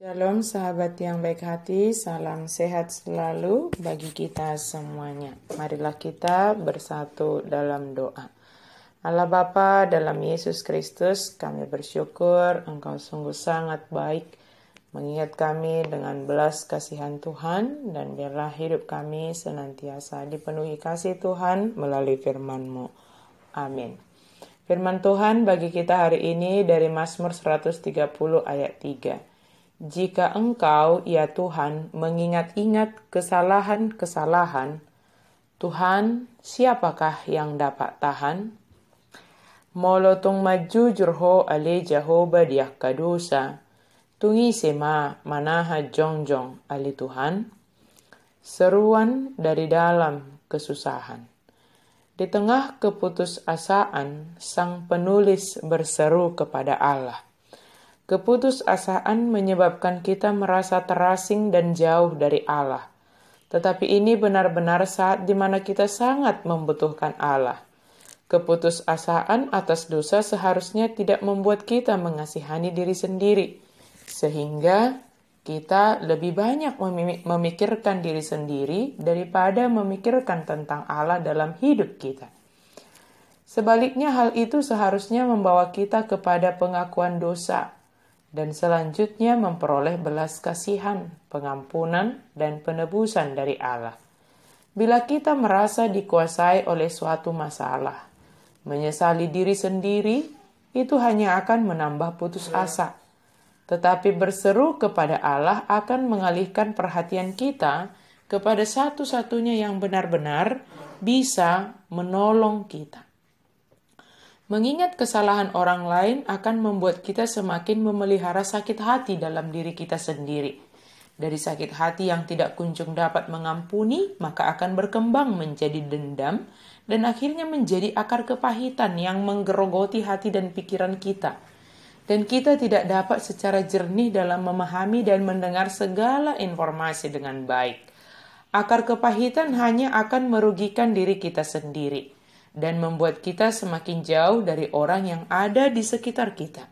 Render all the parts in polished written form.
Shalom sahabat yang baik hati, salam sehat selalu bagi kita semuanya. Marilah kita bersatu dalam doa. Allah Bapa, dalam Yesus Kristus, kami bersyukur Engkau sungguh sangat baik mengingat kami dengan belas kasihan Tuhan, dan biarlah hidup kami senantiasa dipenuhi kasih Tuhan melalui firman-Mu. Amin. Firman Tuhan bagi kita hari ini dari Mazmur 130 ayat 3. Jika Engkau, ya Tuhan, mengingat-ingat kesalahan-kesalahan, Tuhan, siapakah yang dapat tahan? Molotong maju jurho ale Jehovah diah kadosa, tungi sema manaha jongjong ali Tuhan. Seruan dari dalam kesusahan. Di tengah keputusasaan, sang penulis berseru kepada Allah. Keputusasaan menyebabkan kita merasa terasing dan jauh dari Allah. Tetapi ini benar-benar saat di mana kita sangat membutuhkan Allah. Keputusasaan atas dosa seharusnya tidak membuat kita mengasihani diri sendiri, sehingga kita lebih banyak memikirkan diri sendiri daripada memikirkan tentang Allah dalam hidup kita. Sebaliknya, hal itu seharusnya membawa kita kepada pengakuan dosa, dan selanjutnya memperoleh belas kasihan, pengampunan, dan penebusan dari Allah. Bila kita merasa dikuasai oleh suatu masalah, menyesali diri sendiri, itu hanya akan menambah putus asa. Tetapi berseru kepada Allah akan mengalihkan perhatian kita kepada satu-satunya yang benar-benar bisa menolong kita. Mengingat kesalahan orang lain akan membuat kita semakin memelihara sakit hati dalam diri kita sendiri. Dari sakit hati yang tidak kunjung dapat mengampuni, maka akan berkembang menjadi dendam dan akhirnya menjadi akar kepahitan yang menggerogoti hati dan pikiran kita. Dan kita tidak dapat secara jernih dalam memahami dan mendengar segala informasi dengan baik. Akar kepahitan hanya akan merugikan diri kita sendiri dan membuat kita semakin jauh dari orang yang ada di sekitar kita.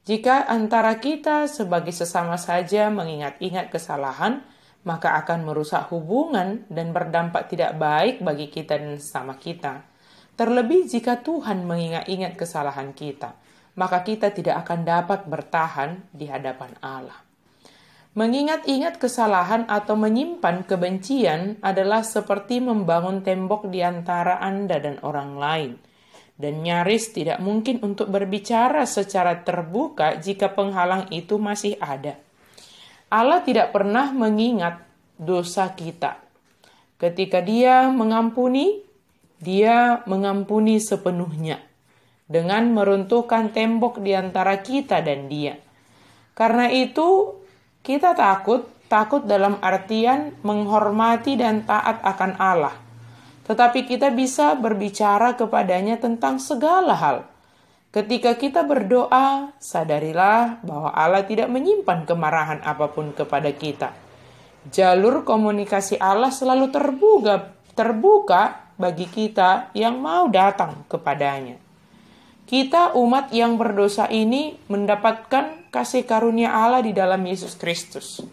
Jika antara kita sebagai sesama saja mengingat-ingat kesalahan, maka akan merusak hubungan dan berdampak tidak baik bagi kita dan sesama kita. Terlebih jika Tuhan mengingat-ingat kesalahan kita, maka kita tidak akan dapat bertahan di hadapan Allah. Mengingat-ingat kesalahan atau menyimpan kebencian adalah seperti membangun tembok di antara Anda dan orang lain, dan nyaris tidak mungkin untuk berbicara secara terbuka jika penghalang itu masih ada. Allah tidak pernah mengingat dosa kita. Ketika Dia mengampuni sepenuhnya dengan meruntuhkan tembok di antara kita dan Dia. Karena itu, kita takut dalam artian menghormati dan taat akan Allah. Tetapi kita bisa berbicara kepadanya tentang segala hal. Ketika kita berdoa, sadarilah bahwa Allah tidak menyimpan kemarahan apapun kepada kita. Jalur komunikasi Allah selalu terbuka bagi kita yang mau datang kepadanya. Kita umat yang berdosa ini mendapatkan kasih karunia Allah di dalam Yesus Kristus.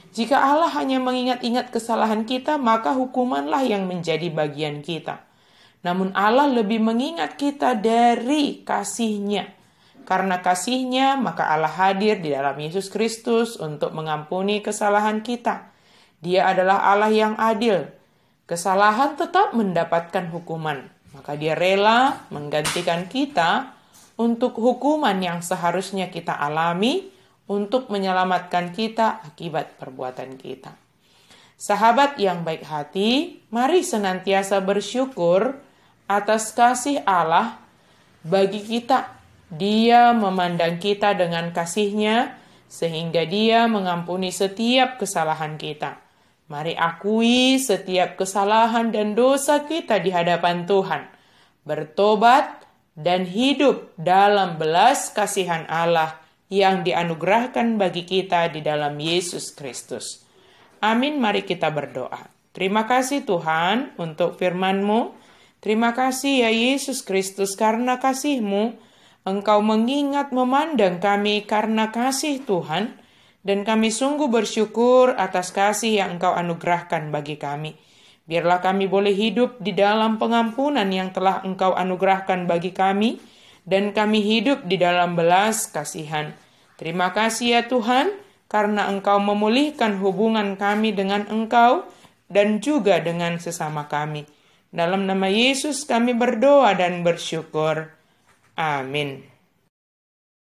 Jika Allah hanya mengingat-ingat kesalahan kita, maka hukumanlah yang menjadi bagian kita. Namun Allah lebih mengingat kita dari kasih-Nya. Karena kasih-Nya, maka Allah hadir di dalam Yesus Kristus untuk mengampuni kesalahan kita. Dia adalah Allah yang adil. Kesalahan tetap mendapatkan hukuman. Maka Dia rela menggantikan kita untuk hukuman yang seharusnya kita alami untuk menyelamatkan kita akibat perbuatan kita. Sahabat yang baik hati, mari senantiasa bersyukur atas kasih Allah bagi kita. Dia memandang kita dengan kasih-Nya sehingga Dia mengampuni setiap kesalahan kita. Mari akui setiap kesalahan dan dosa kita di hadapan Tuhan. Bertobat dan hidup dalam belas kasihan Allah yang dianugerahkan bagi kita di dalam Yesus Kristus. Amin, mari kita berdoa. Terima kasih Tuhan untuk firman-Mu. Terima kasih ya Yesus Kristus, karena kasih-Mu, Engkau mengingat memandang kami karena kasih Tuhan, Dan kami sungguh bersyukur atas kasih yang Engkau anugerahkan bagi kami. Biarlah kami boleh hidup di dalam pengampunan yang telah Engkau anugerahkan bagi kami, dan kami hidup di dalam belas kasihan. Terima kasih ya Tuhan, karena Engkau memulihkan hubungan kami dengan Engkau dan juga dengan sesama kami. Dalam nama Yesus kami berdoa dan bersyukur. Amin.